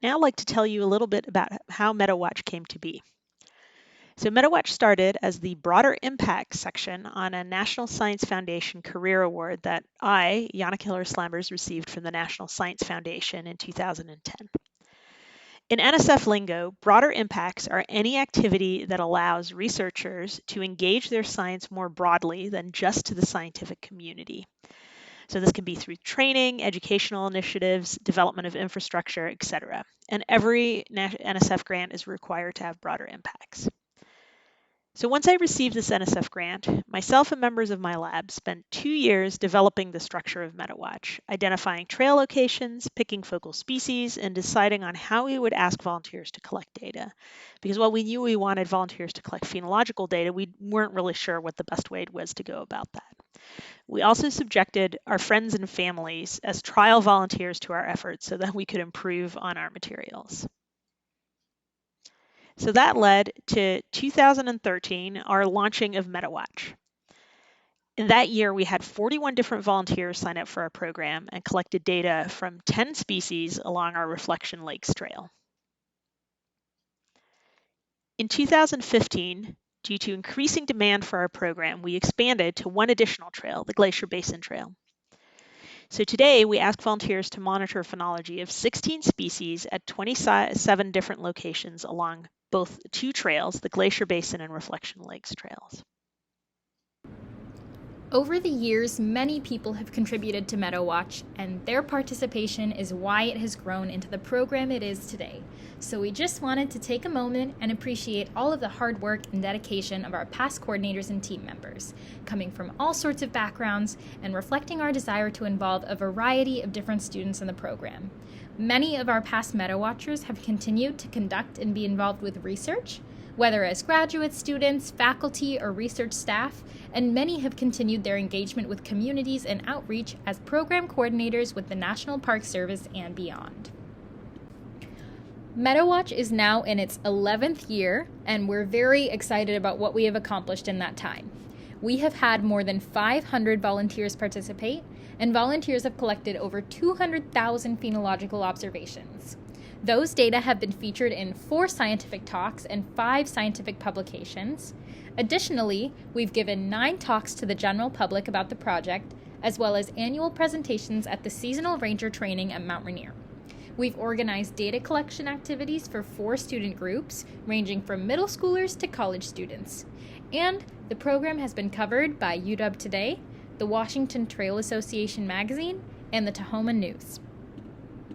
now like to tell you a little bit about how MeadoWatch came to be. So MeadoWatch started as the broader impact section on a National Science Foundation Career Award that I, Jana Hiller-Slambers, received from the National Science Foundation in 2010. In NSF lingo, broader impacts are any activity that allows researchers to engage their science more broadly than just to the scientific community. So this can be through training, educational initiatives, development of infrastructure, etc. And every NSF grant is required to have broader impacts. So once I received this NSF grant, myself and members of my lab spent 2 years developing the structure of MeadoWatch, identifying trail locations, picking focal species, and deciding on how we would ask volunteers to collect data. Because while we knew we wanted volunteers to collect phenological data, we weren't really sure what the best way was to go about that. We also subjected our friends and families as trial volunteers to our efforts so that we could improve on our materials. So that led to 2013, our launching of MeadoWatch. In that year, we had 41 different volunteers sign up for our program and collected data from 10 species along our Reflection Lakes Trail. In 2015, due to increasing demand for our program, we expanded to one additional trail, the Glacier Basin Trail. So today, we ask volunteers to monitor phenology of 16 species at 27 different locations along both two trails, the Glacier Basin and Reflection Lakes trails. Over the years, many people have contributed to MeadoWatch, and their participation is why it has grown into the program it is today. So we just wanted to take a moment and appreciate all of the hard work and dedication of our past coordinators and team members, coming from all sorts of backgrounds and reflecting our desire to involve a variety of different students in the program. Many of our past MeadoWatchers have continued to conduct and be involved with research, whether as graduate students, faculty, or research staff, and many have continued their engagement with communities and outreach as program coordinators with the National Park Service and beyond. MeadoWatch is now in its 11th year, and we're very excited about what we have accomplished in that time. We have had more than 500 volunteers participate, and volunteers have collected over 200,000 phenological observations. Those data have been featured in 4 scientific talks and 5 scientific publications. Additionally, we've given 9 talks to the general public about the project, as well as annual presentations at the seasonal ranger training at Mount Rainier. We've organized data collection activities for 4 student groups, ranging from middle schoolers to college students. And the program has been covered by UW Today, the Washington Trail Association magazine, and the Tahoma News.